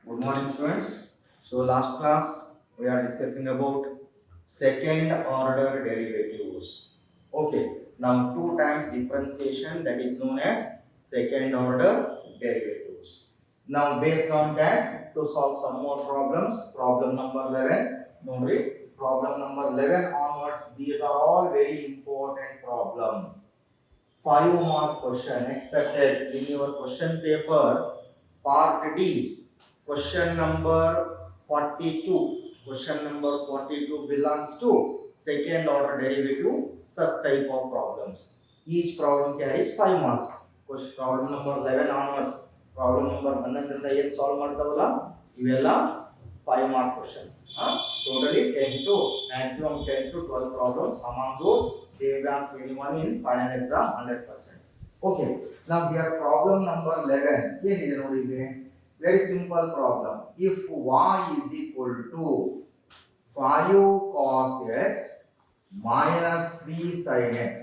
Good morning, students. So, last class we are discussing about second order derivatives. Okay, now two times differentiation, that is known as second order derivatives. Now, based on that, to solve some more problems, problem number 11, memory, problem number 11 onwards, these are all very important problem. 5 mark question expected in your question paper, part D, question number 42. Question number 42 belongs to second order derivative, such type of problems. Each problem carries 5 marks. Question problem number 11 onwards, problem number 11 ಏನು solve ಮಾಡ್ತಾವಲ್ಲ ಇವೆಲ್ಲ 5 mark questions. Totally 10 to maximum 10 to 12 problems. Among those, they will ask anyone in final exam 100%. Okay. Now here problem number 11. ಏನಿದೆ ನೋಡಿ ಇಲ್ಲಿ? Very simple problem. If y is equal to 5 cos x minus 3 sin x,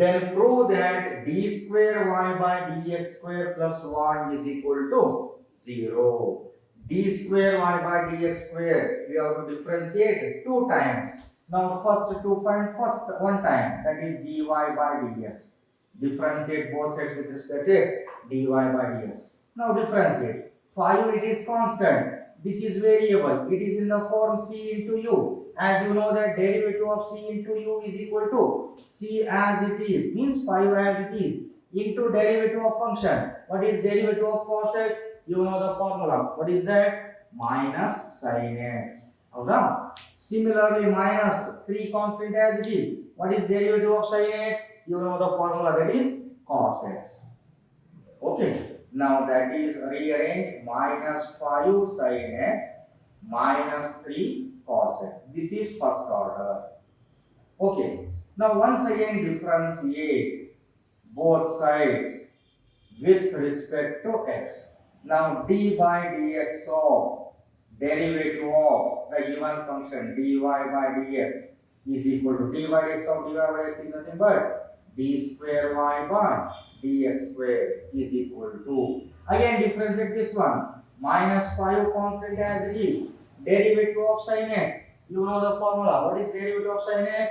then prove that d square y by dx square plus y is equal to 0. D square y by dx square, we have to differentiate 2 times. Now first to find first one time, that is dy by dx. Differentiate both sides with respect to x, dy by dx. Now differentiate. 5 it is constant. This is variable. It is in the form c into u. As you know that derivative of c into u is equal to c as it is, means 5 as it is, into derivative of function. What is derivative of cos x? You know the formula. What is that? Minus sin x. Okay? Similarly, minus 3 constant as it is. What is derivative of sin x? You know the formula, that is cos x. Okay. Now that is rearrange minus 5 sin x minus 3 cos x. This is first order. Okay. Now once again differentiate both sides with respect to x. Now d by dx of derivative of the given function dy by dx is equal to d by dx of dy by dx is nothing but d square y by dx square is equal to, again differentiate this one, minus 5 constant as it is, derivative of sin x. You know the formula. What is derivative of sin x?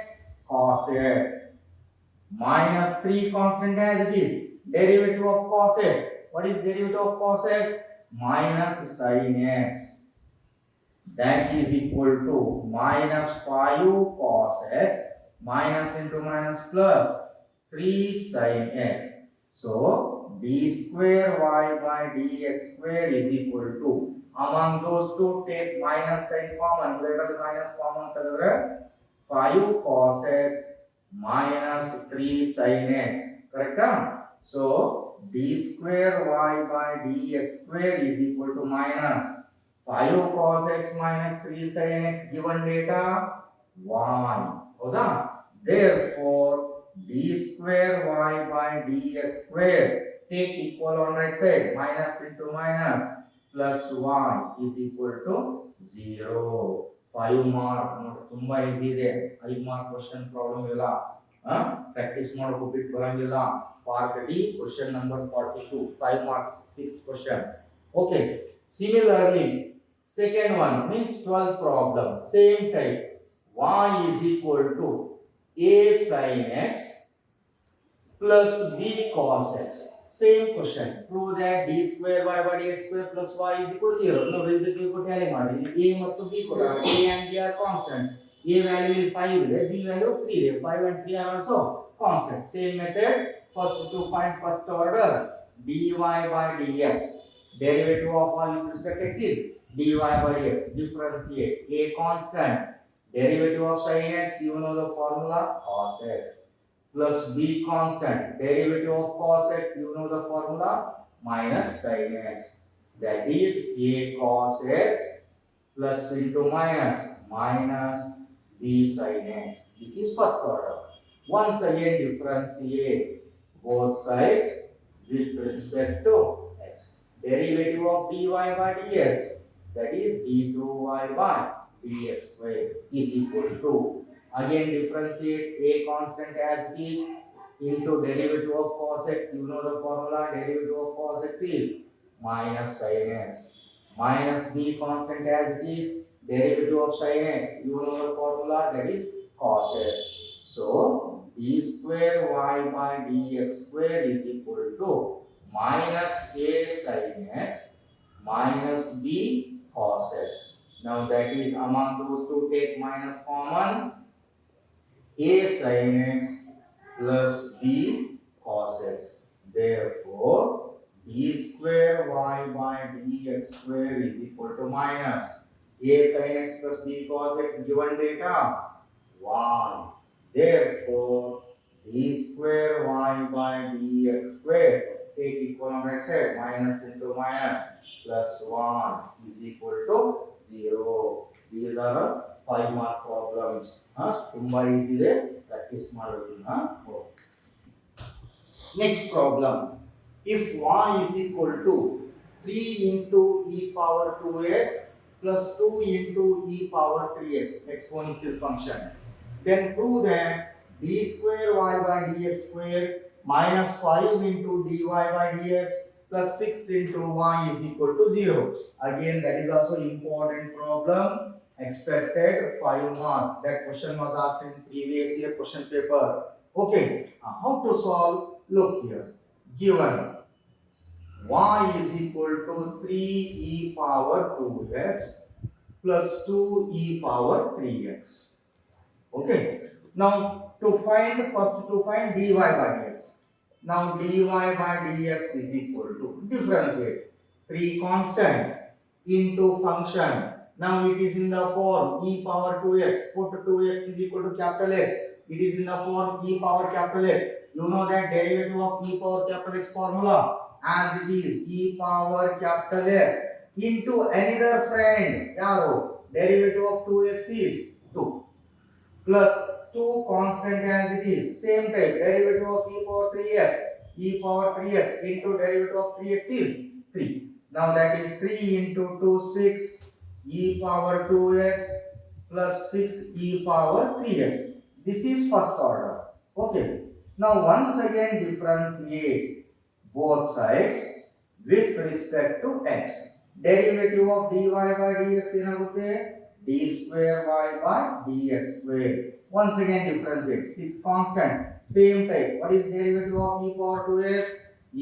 Cos x. Minus 3 constant as it is, derivative of cos x. What is derivative of cos x? Minus sin x. That is equal to minus 5 cos x minus into minus plus 3 sin x. So d square y by dx square is equal to, among those two take minus sign common, wherever the minus common ತೆಗೆದ್ರೆ 5 cos x minus 3 sin x. Correct? So d square y by dx square is equal to minus 5 cos x minus 3 sin x, given data 1. ಹೌದಾ? Therefore d square y by dx square, take equal on right side, minus into minus plus y is equal to 0. 5 mark ನೋಡಿ ತುಂಬಾ easy ಇದೆ. 5 mark question problem ಇಲ್ಲ, practice ಮಾಡೋಕೆ ಬಿಟ್ಟು ಬರಂಗಿಲ್ಲ. Part D question number 42, 5 marks fixed question. Okay, similarly second one means 12th problem, same type, y is equal to a sin x plus b cos x. Same question. Prove that d square y by dx square plus y is equal to 0. No, ಇದಕ್ಕೆ equal Tally ಮಾಡಿ. a ಮತ್ತು b ಕೊಟ್ಟಾಗ a and b are constant. a value is 5 ಇದೆ, b value 3 ಇದೆ. 5 and 3 are also constant. Same method. First to find first order, dy by dx. Derivative of y with respect to x is dy by dx. Differentiate. A constant. Derivative of sin x, you know the formula, cos x. Plus b constant, derivative of cos x, you know the formula, minus sin x. That is a cos x plus into minus b sin x. This is first order. Once again differentiate both sides with respect to x. Derivative of dy by dx, that is d2y by dx square is equal to, again differentiate a constant as it is into derivative of cos x. You know the formula, derivative of cos x is minus sin x. minus b constant as it is, derivative of sin x, you know the formula, that is cos x. So d square y by dx square is equal to minus a sin x minus b cos x. Now that is, among those two, take minus common, a sin x plus b cos x. Therefore, d square y by dx square is equal to minus a sin x plus b cos x, given data 1. Therefore, d square y by dx square, take equivalent side, minus into minus, plus 1 is equal to 0. These are 5 mark problems. ತುಂಬಾ easy ಇದೆ, practice ಮಾಡಬೇಕು. Next problem. If y is equal to 3 into e power 2x plus 2 into e power 3x exponential function, then prove that d square y by dx square minus 5 into dy by dx plus 6 into y is equal to 0. Again, that is also important problem, expected 5 mark. That question was asked in previous year question paper. Okay, how to solve? Look here, given y is equal to 3e power 2x plus 2e power 3x. Okay, now to find, first to find dy by dx. Now dy by dx is equal to, differentiate 3 constant into function. Now it is in the form e power 2x, put 2x is equal to capital X, it is in the form e power capital X. You know that derivative of e power capital X formula, as it is e power capital X into another friend, yaaro, derivative of 2x is 2, plus 2 constant as it is, same type, derivative of e power 3x, e power 3x into derivative of 3x is 3. Now that is 3 into 2, 6, e power 2x plus 6 e power 3x. This is first order. Okay, now once again differentiate both sides with respect to x. Derivative of dy by dx ಏನಾಗುತ್ತೆ, d square y by dx square. Once again differentiate 6 constant, same type. What is derivative of e power 2x?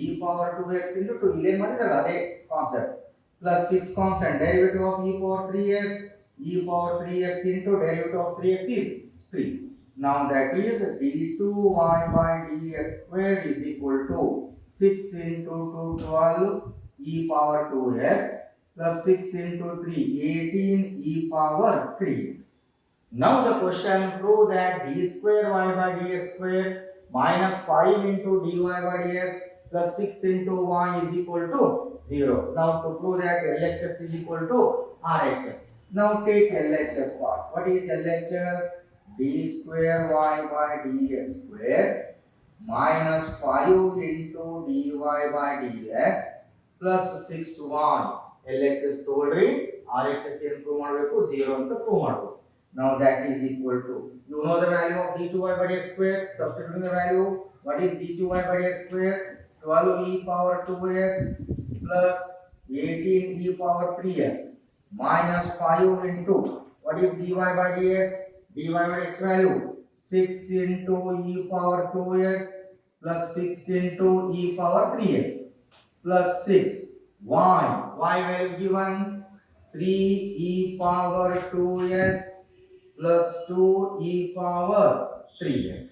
E power 2x into 2, ಇಲ್ಲೇ ಮಾಡಿದಾಗ ಅದೇ concept, plus 6 constant, derivative of e power 3x, e power 3x into derivative of 3x is 3. Now that is d2y by dx square is equal to 6 into 2, 12 e power 2x plus 6 into 3, 18 e power 3x. Now the question, prove that d square y by dx square minus 5 into dy by dx plus 6 into y is equal to 0. Now to prove that LHS is equal to RHS. Now take LHS part. What is LHS? D square y by dx square minus 5 into dy by dx plus 6y. LHS ತಗೊಳ್ರಿ, RHS ಏನು prove ಮಾಡಬೇಕು, 0 ಅಂತ prove ಮಾಡಬೇಕು. Now that is equal to, you know the value of d2y by dx square, substituting the value. What is d2y by dx square? 12 e power 2x plus 18 e power 3x minus 5 into, what is dy by dx? dy by dx value 6 into e power 2x plus 6 into e power 3x plus 6 y. Y value given 3 e power 2x plus 2 e power 3x.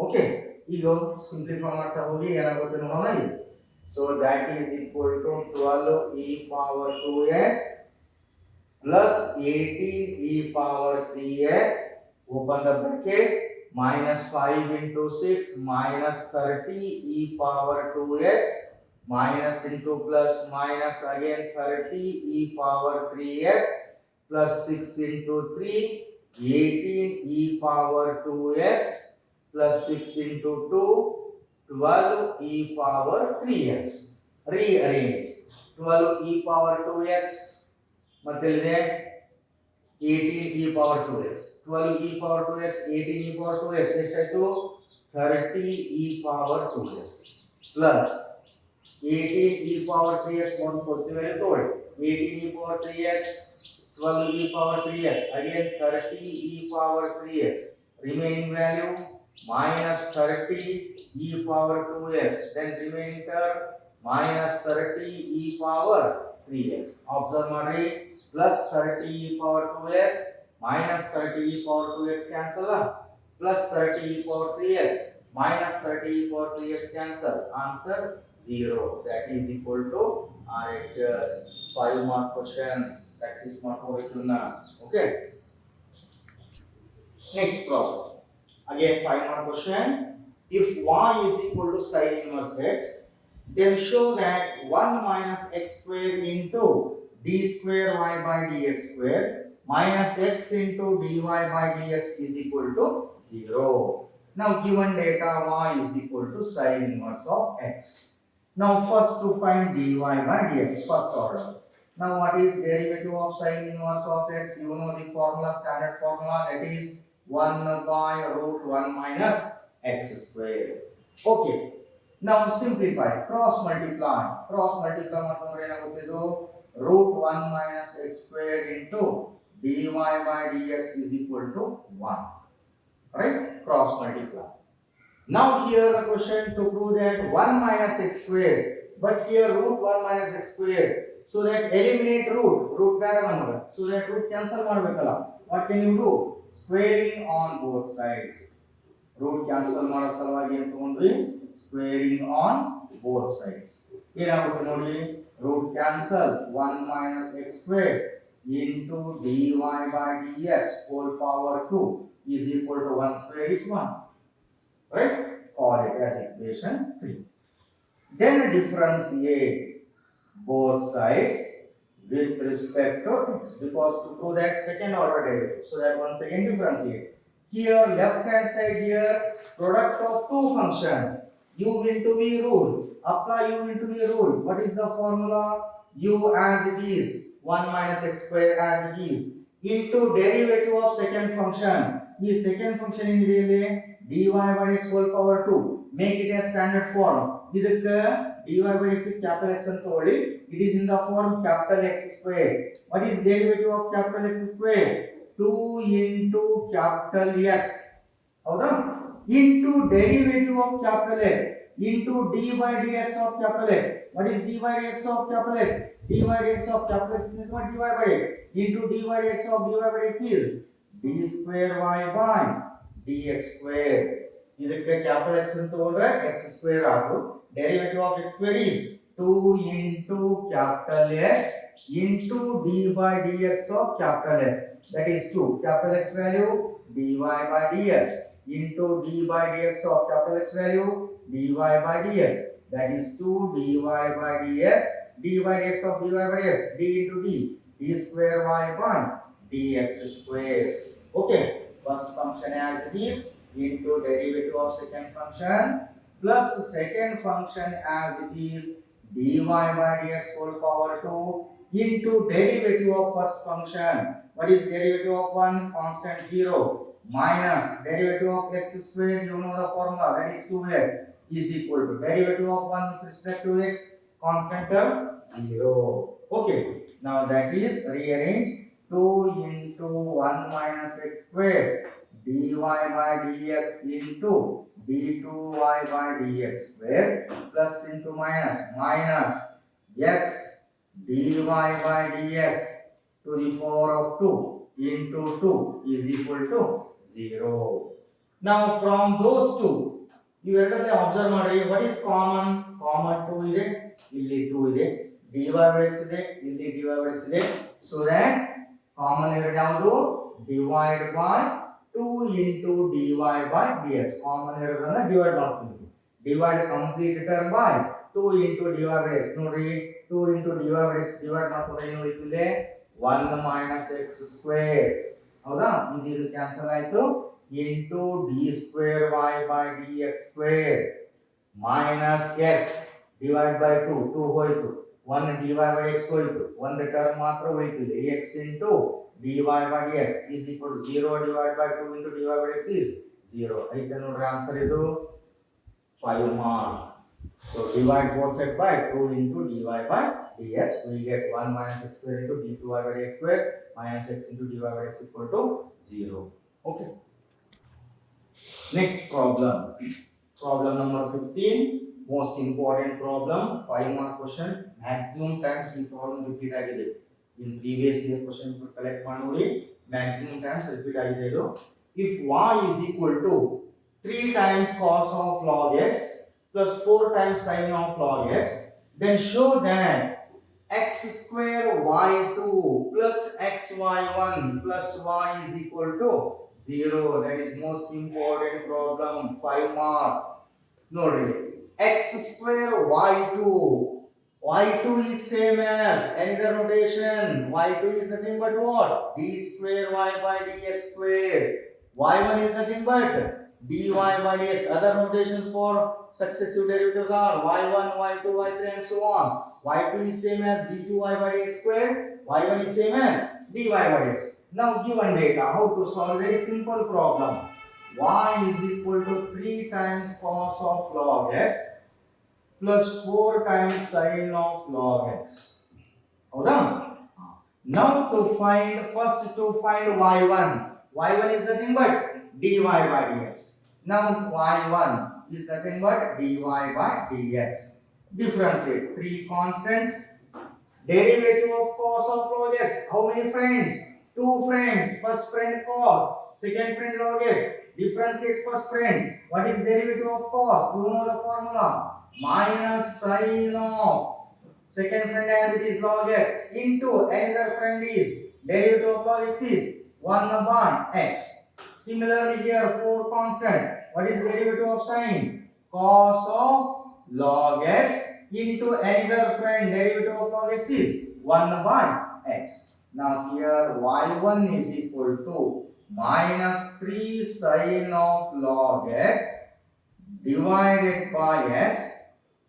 Okay, ಈಗ simplify ಮಾಡ್ತಾ ಹೋಗಿ ಏನಾಗುತ್ತೆ ನೋಡೋಣ ಇದು. So that is equal to 12 e power 2x plus 18 e power 3x, open the bracket, minus 5 into 6 minus 30 e power 2x minus into plus minus again 30 e power 3x plus 6 into 3, 18 e power 2x plus 6 into 2, 12 e power 3x. Rearrange 12 e power 2x ಮತ್ತಲ್ಲಿದೆ 18 e power 2x, 12 e power 2x, 18 e power 2x ಎಷ್ಟಾಯ್ತು, 30 e power 2x plus 18 e power 3x ಒಂದು positive value ತಗೊಳ್ಳಿ, 18 e power 3x, 12 e power 3x, again 30 e power 3x, remaining value minus 30 e power 2x, then remaining term minus 30 e power 3x. Observe ಮಾಡಿ plus 30 e power 2x minus 30 e power 2x cancel plus 30 e power 3x minus 30 e power 3x cancel. Answer 0. That is equal to RHS. 5-mark question. Practice ಮಾಡ್ಕೋಬೇಕನ್ನ. Okay. Next problem. Again 5-mark question. If y is equal to sin inverse x, then show that 1 minus x square into d square y by dx square minus x into dy by dx is equal to 0. Now given data y is equal to sin inverse of x. Now first to find dy by dx, first order. Now what is derivative of sin inverse of x? You know the formula, standard formula, that is 1 by root 1 minus x square. Okay. Now simplify, cross multiply. Cross multiply ಮಾಡ್ಕೊಂಡ್ರೆ ಏನಾಗುತ್ತೆ ಇದು root 1 minus x square into dy by dx is equal to 1. Right? Cross multiply. Now here the question to prove that 1 minus x square, but here root 1 minus x square. So that eliminate root ಬೇಡ ನಮಗೆ. So that root cancel ಮಾಡಬೇಕಲ್ಲ. What can you do? Squaring on both sides. Root cancel ಮಾಡೋ ಸಲುವಾಗಿ ಏನು ತಗೊಂಡ್ವಿ? Squaring on both sides. ಏನಾಗುತ್ತೆ ನೋಡಿ? Root cancel 1 minus x square into dy by dx whole power 2 is equal to 1 square is 1. Right? Call it as equation 3. Then differentiate both sides with respect to x, because to prove that second order derivative. So that once again differentiate. Here left hand side here product of two functions. U into v rule. Apply u into v rule. What is the formula? U as it is 1 minus x square as it is into derivative of second function. This second function in really dy by x whole power 2. Make it a standard form. ಇದಕ್ಕೆ dy by x capital X ಅಂತ ತಗೊಳ್ಳಿ. It is in the form capital X square. What is derivative of capital X square? 2 into capital X. ಹೌದಾ? Into derivative of capital X into d by dx of capital X. What is d by dx of capital X? d by dx of capital X is what dy by x into d by dx of dy by dx is d square y by dx square. ಇದಕ್ಕೆ capital X ಅಂತ ತಗೊಂಡ್ರೆ x square ಆಗುತ್ತೆ. Derivative of x square is 2 into capital X into d by dx of capital X. That is 2. Capital X value dy by dx into d by dx of capital X value dy by dx. That is 2 dy by dx. d by dx of dy by dx. d into d square y by dx square. Okay. First function as it is into derivative of second function plus second function as it is dy by dx whole power 2 into derivative of first function. What is derivative of 1? Constant 0 minus derivative of x square, you know the formula, that is 2x is equal to derivative of 1 with respect to x, constant term 0. Okay, now that is rearrange 2 into 1 minus x square dy by dx into d2y by dx square plus into minus x dy by dx to the power of 2 into 2 is equal to 0. Now from those two ಇವೆರಡರಲ್ಲಿ observe ಮಾಡಿ, what is common? Common 2 ಇದೆ, ಇಲ್ಲಿ 2 ಇದೆ, dy by x ಇದೆ, ಇಲ್ಲಿ dy by x ಇದೆ. So that common ಎರಡು ಯಾವುದು? divide by 2 into dy by dx. Common ಎರಡನ್ನ divide ಮಾಡ್ತೀವಿ. Divide complete term by 2 into dy by x. ನೋಡ್ರಿ 2 into dy by x divide ಮಾಡ್ಕೊಂಡ್ರೆ ಏನು ಉಳಿತಿದೆ? 1 minus x square. ಹೌದಾ? ಇದು ಕ್ಯಾನ್ಸಲ್ ಆಯ್ತು. into d square y by dx square minus x divide by 2 ಹೋಯಿತು, 1 dy by x ಹೋಯಿತು, ಒಂದು term ಮಾತ್ರ ಉಳಿತಿದೆ x into dy by dx is equal to 0 divided by 2 into dy by x is 0. ಐತೆ ನೋಡ್ರಿ answer ಇದು 5 mark. So divide both sides by 2 into dy by dx. We get 1 minus x square into d2y by dx square minus x into dy by dx equal to 0. Okay. Next problem. Problem number 15. Most important problem. 5-mark question. Maximum times this problem repeat ಆಗಿದೆ. In previous year question collect ಮಾಡಿ maximum times repeat ಆಗಿದೆ ಇದು. If y is equal to 3 times cos of log x plus 4 times sin of log x, then show that x square y2 plus xy1 plus y is equal to 0. That is most important problem. 5 mark. Notice x square y2. Y2 is same as another notation. Y2 is nothing but what? D square y by dx square. Y1 is nothing but dy by dx. Other notations for successive derivatives are y1, y2, y3 and so on. Y2 is same as d2y by dx square. Y1 is same as dy by dx. Now given data, how to solve? Very simple problem. Y is equal to 3 times cos of log x plus 4 times sin of log x. Hold on. Now to find y1. Y1 is nothing but dy by dx. Now y1 is nothing but dy by dx. Differentiate 3 constant. Derivative of cos of log x. How many friends? 2 friends. First friend cos, second friend log x. Differentiate first friend. What is derivative of cos? You know the formula. Minus sin of second friend as it is log x into another friend is derivative of log x is 1 upon x. Similarly here 4 constant. What is derivative of sin? Cos of log x into another friend derivative of log x is 1 upon x. Now here y1 is equal to minus 3 sin of log x divided by x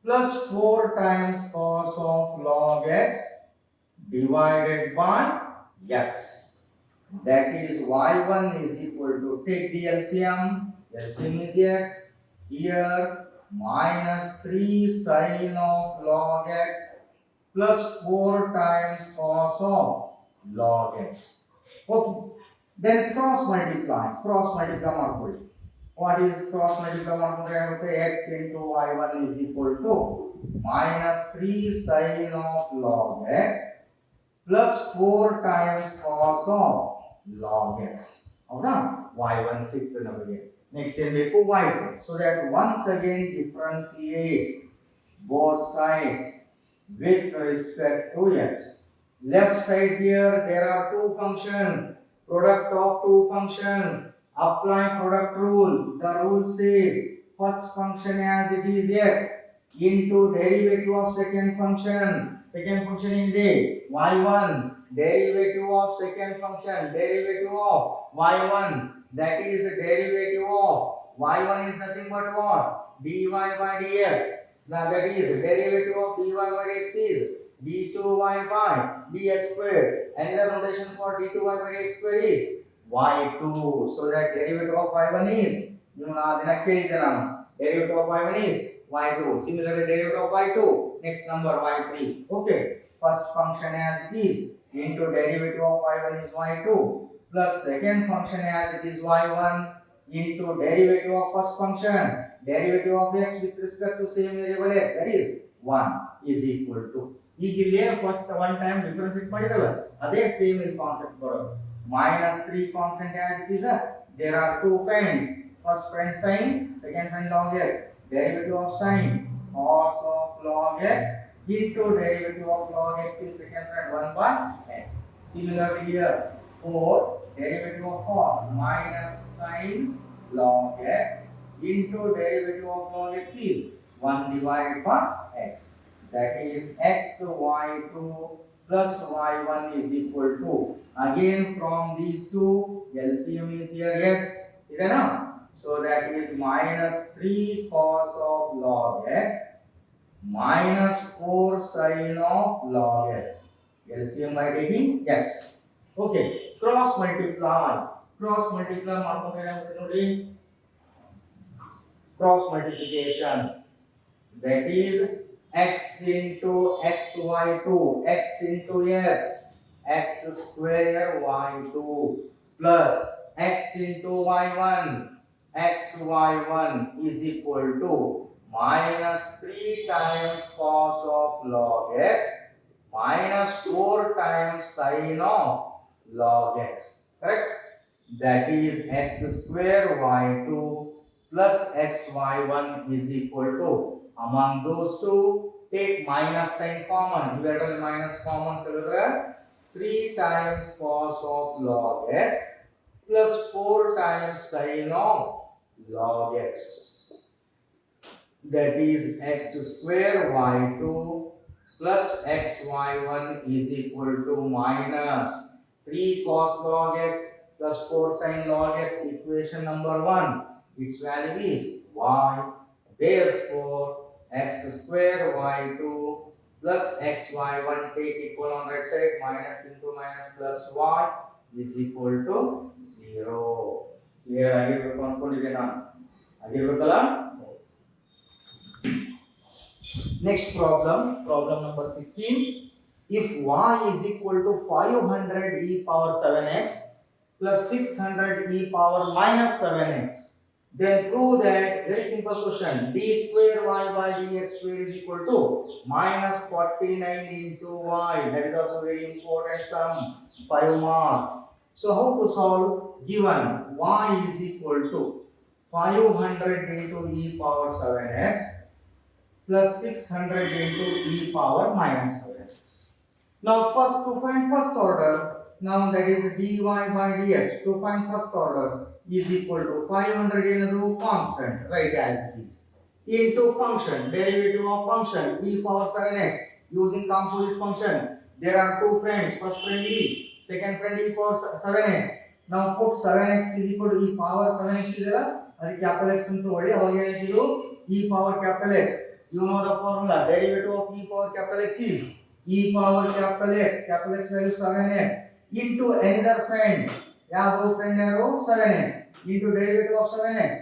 plus 4 times cos of log x divided by x. That is y1 is equal to, take the LCM. LCM is x. Here minus 3 sin of log x plus 4 times cos of log x. Okay. Then cross multiply. ಮಾಡ್ಕೊಳ್ಳಿ. What is cross multiply ಮಾಡ್ಕೊಂಡ್ರೆ x into y1 is equal to minus 3 sin of log x plus 4 times cos of log x. ಹೌದಾ? y1 ಸಿಕ್ತು ನಮಗೆ. Next ಏನು ಬೇಕು? y2. So that once again differentiate both sides with respect to x. Left side here there are two functions. Product of two functions. Apply product rule. The rule says first function as it is x into derivative of second function. Second function in the y1. Derivative of second function. Derivative of y1. That is a derivative of y1 is nothing but what? Dy by dx. Now that is derivative of dy by dx is d2y by dx square. Another notation for d2y by dx square is y2. So that derivative of y1 is, derivative of y1 is y2. Similarly derivative of y2, next number y3. Okay, first function as it is into derivative of y1 is y2 plus second function as it is y1 into derivative of first function derivative of x with respect to same variable x, that is 1 is equal to, ಈಗ ಇಲ್ಲಿ first one time ಡಿಫರೆನ್ಸಿಯೇಟ್ ಮಾಡಿದಲ್ಲ ಅದೇ same ಇಲ್ಲಿ concept ಬರೋದು. minus 3 constant as it is. There are two friends. First friend sin, second friend log x. Derivative of sin cos of log x into derivative of log x is second friend 1 by x. Similarly here 4 derivative of cos minus sin log x into derivative of log x is 1 divided by x. That is xy2 plus y1 is equal to, again from these two LCM is here x, is it now? So that is minus 3 cos of log x minus 4 sin of log x. LCM by taking x. Okay, cross multiply ಮಾಡ್ಕೊಂಡ್ರೆ ಏನಾಗುತ್ತೆ ನೋಡಿ, cross multiplication. that is x into xy2 x into x square y2 plus x into y1 xy1 is equal to minus 3 times cos of log x minus 4 times sin of log x. Correct? That is x square y2 plus xy1 is equal to, among those two take minus sign common. Here minus common 3 times cos of log x plus 4 times sin of log x. That is x square y2 plus xy1 is equal to minus 3 cos log x plus 4 sin log x. Equation number 1. Its value is y. Therefore, x square y2 plus xy1 take equal on right side, minus into minus plus y is equal to 0. Clear ಆಗಿರಬೇಕು ಅನ್ಕೊಂಡಿದ್ದೆ ನಾನು. ಆಗಿರಬೇಕಲ್ಲ? Next problem, problem number 16. If y is equal to 500 e power 7x plus 600 e power minus 7x, then prove that, very simple question, d square y by dx square is equal to minus 49 into y. That is also very important sum, 5 mark. So how to solve? Given y is equal to 500 into e power 7x plus 600 into e power minus 7x. Now first to find first order, now that is dy by dx, to find first order is equal to 500 ಏನದು constant, right, as it is, into function, derivative of function e power 7x using composite function. There are two friends, first friend e, second friend e power 7x. Now put 7x is equal to e power 7x ಇದೆಲ್ಲ ಅದಕ್ಕೆ capital x ಅಂತ ಹೊಡಿ, ಅವಾಗ ಏನಾಯ್ತು e power capital x. You know the formula, derivative of e power capital X is e power capital X value 7x into another friend. ಯಾವುದು friend ಯಾರು 7x into derivative of 7x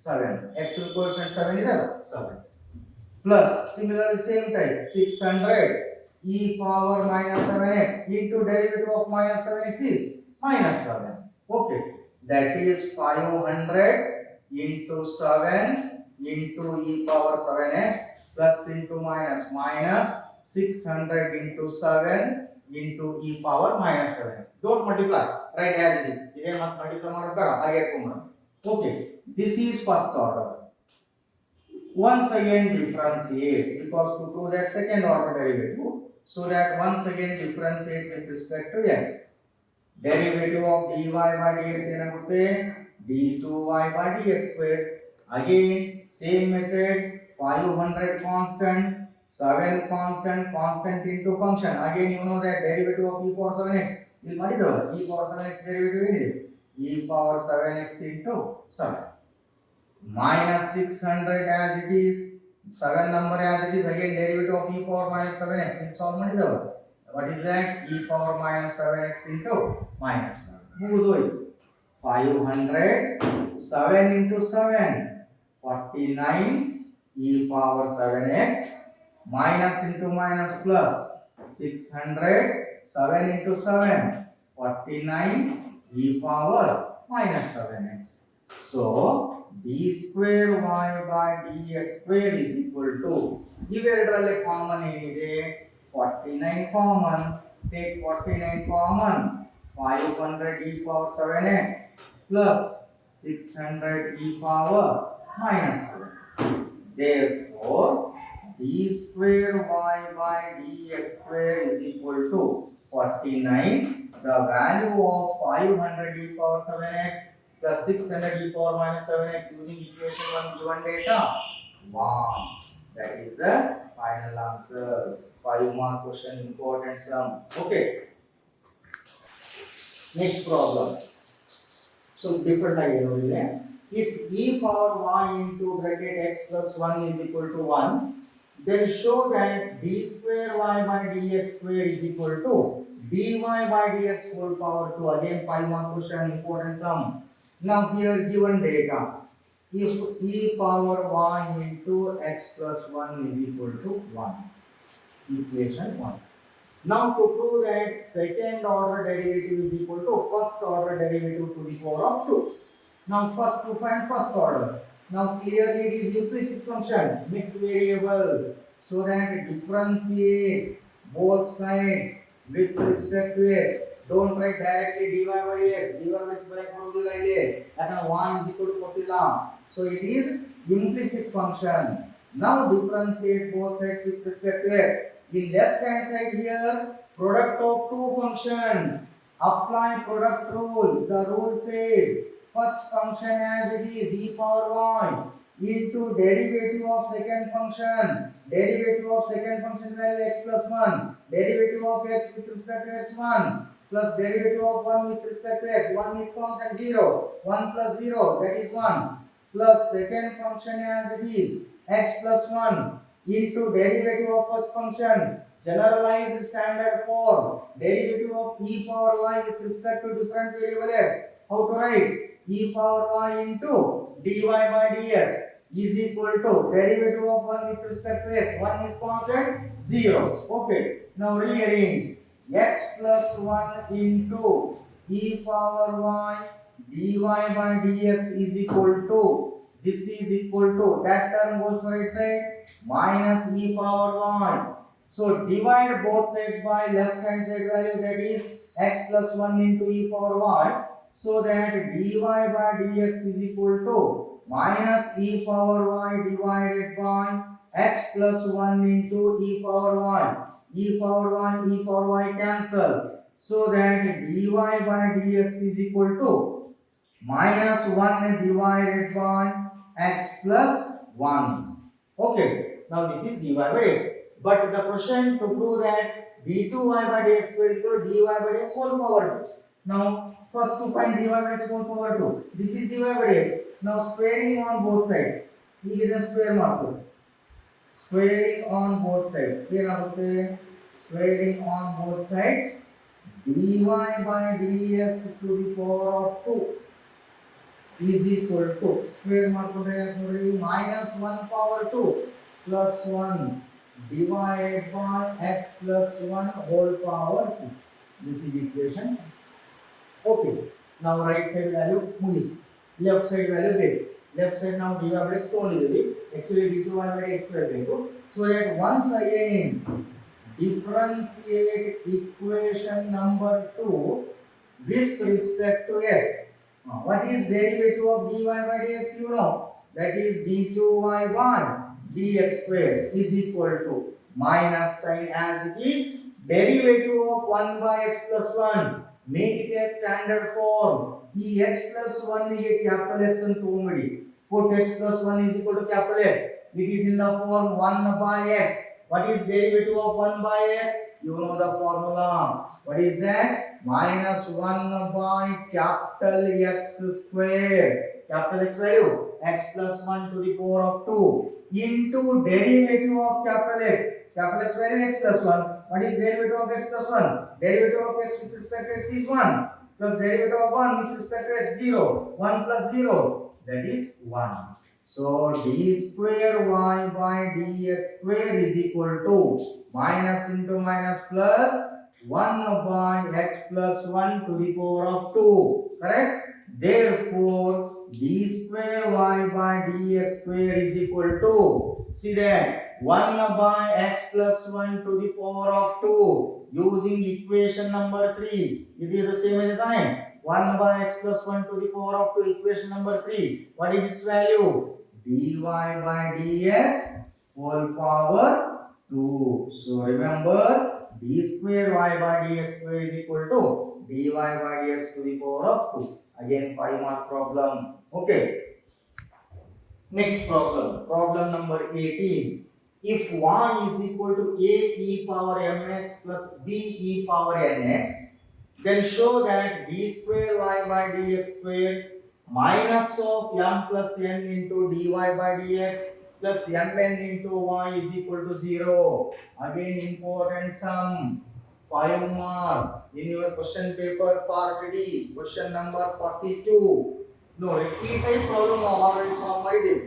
7, x equals 7 ಇದೆ 7 plus similarly same type 600 e power minus 7x into derivative of minus 7x is minus 7. Okay, that is 500 into 7 into e power 7x plus into minus minus 600 into 7 into e power minus 7x. Don't multiply, write as it is. Idhe mat multiply ಮಾಡೋದು ಬೇಡ, ಹಾಗೆ ಇಟ್ಕೊಂಡ್ಬಿಡು. Okay, this is first order. Once again differentiate, because to prove that second order derivative, so that once again differentiate with respect to x. Derivative of dy by dx ಏನಾಗುತ್ತೆ d2y by dx square. Again same method, 500 constant, 7 constant into function. Again you know that derivative of e power 7x ಇಲ್ಲಿ ಮಾಡಿದವಲ್ಲ, e power 7x derivative ಏನಿದೆ e power 7x into 7 minus 600 as it is, 7 number as it is, again derivative of e power minus 7x ಇಲ್ಲಿ solve ಮಾಡಿದವಲ್ಲ. What is that? E power minus 7x into minus 7 ಮುಗಿದೋಯ್ತು. 500 7 into 7 49 e power 7x minus into minus plus 600 7 into 7 49 e power minus 7x. So d square y by dx square is equal to, ಇವೆರಡರಲ್ಲಿ common ಏನಿದೆ 49 common, take 49 common 500 e power 7x plus 600 e power minus 7x. Therefore, d square y by dx square is equal to 49. The value of 500 e power 7x plus 600 e power minus 7x using equation 1 given data 1. That is the final answer. 5 mark question, important sum. Okay. Next problem. So different idea. If e power y into bracket x plus 1 is equal to 1, then show that d square y by dx square is equal to dy by dx whole power 2. Again 5 mark question, important sum. Now here given data, if e power y into x plus 1 is equal to 1. Equation 1. Now to prove that second order derivative is equal to first order derivative to the power of 2. Now first to find first order. Now clearly it is implicit function, mixed variable, so that differentiate both sides with respect to x. Don't write directly dy by dx. dy by dx and y is equal to ಕೊಟ್ಟಿಲ್ಲ. So it is implicit function. Now differentiate both sides with respect to x. The left hand side here, product of two functions. Apply product rule. The rule says first function as it is e power y into derivative of second function. Derivative of second function value x plus 1. Derivative of x with respect to x1 plus derivative of 1 with respect to x. 1 is constant 0. 1 plus 0 that is 1 plus second function as it is x plus 1 into derivative of first function. Generalized standard form. Derivative of e power y with respect to different variable x. How to write? E power y into dy by dx is equal to derivative of 1 with respect to x. 1 is constant 0. Okay. Now rearrange. X plus 1 into e power y dy by dx is equal to, this is equal to, that term goes to right side, minus e power y. So divide both sides by left hand side value, that is x plus 1 into e power y, so that dy by dx is equal to minus e power y divided by x plus 1 into e power y. E power y cancel, so that dy by dx is equal to minus 1 divided by x plus 1. Okay, now this is dy by dx. But the question to prove that d2y by dx square is equal to dy by dx whole power 2. Now first to find dy by dx whole power 2. This is dy by dx. Now squaring on both sides. We get a square marker. Squaring on both sides. Squaring on both sides. dy by dx to the power of 2 is equal to square minus 1 power 2 plus 1 divided by x plus 1 whole power 2. This is equation. Okay. Now right side value muli. Left side value big. Left side now dy by dx only. Actually d2y by dx square. So that once again differentiate equation number 2 with respect to x. What is derivative of dy by dx? You know, that is d2y by dx square is equal to minus sign as it is derivative of 1 by x plus 1. Make it a standard form. E x plus 1 is a capital X and 2. Put x plus 1 is equal to capital X. It is in the form 1 by x. What is derivative of 1 by x? You know the formula. What is that? Minus 1 by capital X square. Capital X value. X plus 1 to the power of 2 into derivative of capital X. Capital X value x plus 1. What is derivative of x plus 1? Derivative of x with respect to x is 1. Plus derivative of 1 with respect to x 0. 1 plus 0. That is 1. So d square y by dx square is equal to minus into minus plus 1 by x plus 1 to the power of 2. Correct? Therefore, d square y by dx square is equal to, see that, 1 by x plus 1 to the power of 2 using equation number 3. It is the same as the time. 1 by x plus 1 to the power of 2, equation number 3. What is its value? dy by dx whole power 2. So remember, d square y by dx square is equal to dy by dx to the power of 2. Again 5 mark problem. Okay. Next problem. Problem number 18. If y is equal to a e power mx plus b e power nx, then show that d square y by dx square minus of m plus n into dy by dx plus mn into y is equal to 0. Again important sum. 5 mark in your question paper part D, question number 42. ನೋಡಿ ಈ type problem ನಾವು already solve ಮಾಡಿದ್ದೀವಿ.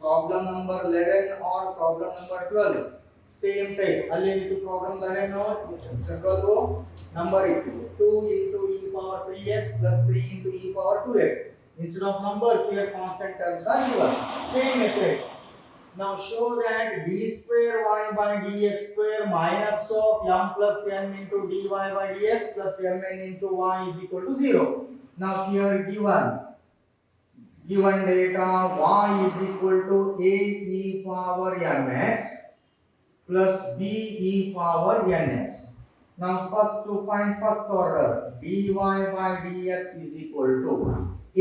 Problem number 11 or problem number 12 same type. ಅಲ್ಲಿ ಇತ್ತು problem 11 12 number ಇತ್ತು 2 into e power 3x plus 3 into e power 2x. Instead of numbers here constant terms are given. Same method. Now show that d square y by dx square minus of m plus n into dy by dx plus mn into y is equal to 0. Now here given data y is equal to a e power mx plus b e power nx. Now first to find first order, dy by dx is equal to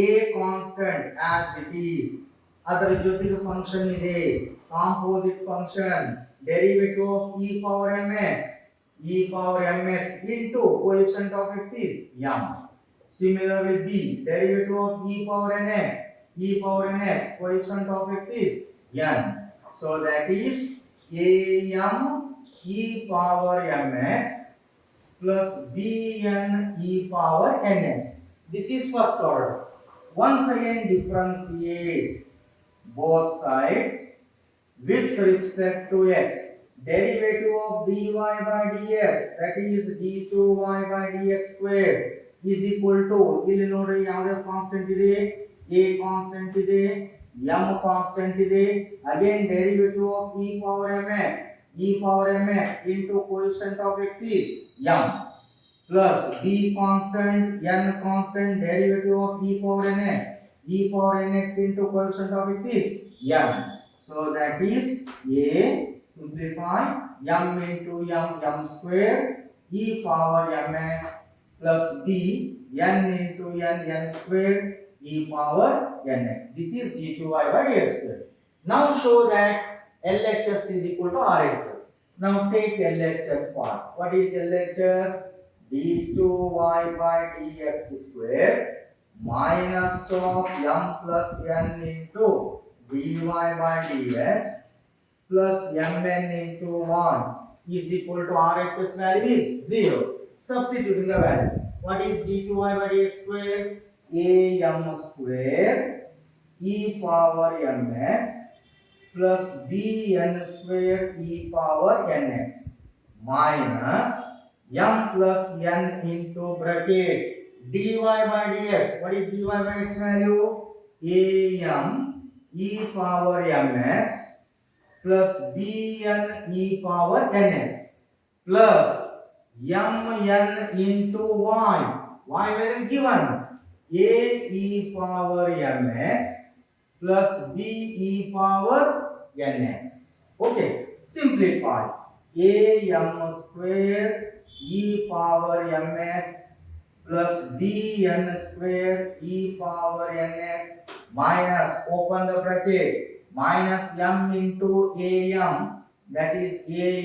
a constant as it is. ಅದರ ಜೊತೆಗೆ function ಇದೆ composite function derivative of e power mx into coefficient of x is m. Similarly b derivative of e power nx coefficient of x is n. So that is am e power mx plus bn e power nx. This is first order. Once again differentiate both sides with respect to x. Derivative of dy by dx, that is d2y by dx square is equal to, ಇಲ್ಲಿ ನೋಡ್ರಿ ಯಾವ್ಯಾವ constant ಇದೆ, a constant ಇದೆ, m constant ಇದೆ. Again derivative of e power mx into coefficient of x is m plus b constant, n constant, derivative of e power nx into coefficient of x is m. So that is a, simplify, m into m square e power mx plus b n into n square e power nx. This is d2y by dx square. Now show that LHS is equal to RHS. Now take LHS part. What is LHS? d2y by dx square minus of m plus n into dy by dx plus mn into 1 is equal to RHS value is 0. Substituting the value. What is d2y by dx square? am square e power mx plus bn square e power nx minus m plus n into bracket dy by dx. What is dy by dx value? am e power mx plus bn e power nx plus mn into y. Y value given a e power mx plus b e power nx. Okay, simplify. am square e power mx plus bn square e power nx minus, open the bracket, minus m into am, that is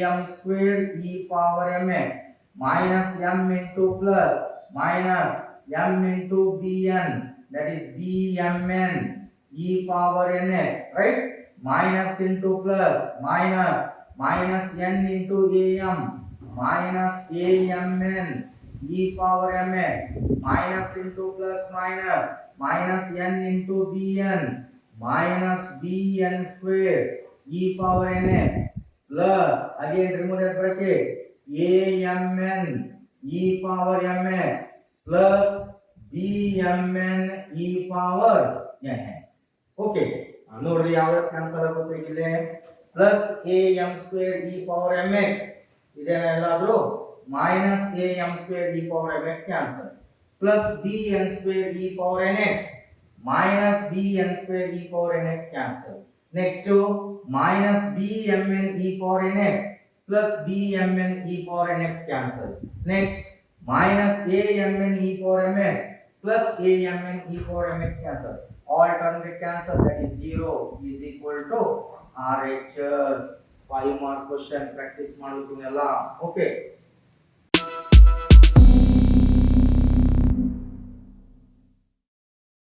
am square e power mx minus m into plus minus m into bn, that is bmn e power nx, right? Minus into plus minus n into am minus amn e power mx minus into plus minus n into bn minus bn square e power nx plus, again remove that bracket, amn e power mx plus bmn e power nx. Okay, ನೋಡ್ರಿ ಯಾವ cancel ಆಗುತ್ತೆ ಇಲ್ಲಿ, plus am square e power mx ಇದೇನ ಎಲ್ಲಾದ್ರೂ minus am square e power mx cancel plus bn square e power nx minus bn square e power nx cancel. Next to minus bmn e power nx plus bmn e power nx cancel. Next minus amn e power mx plus amn e power mx cancel. All term get cancel, that is 0 is equal to RHS. 5 mark question practice ಮಾಡಬೇಕು ಎಲ್ಲ. Okay.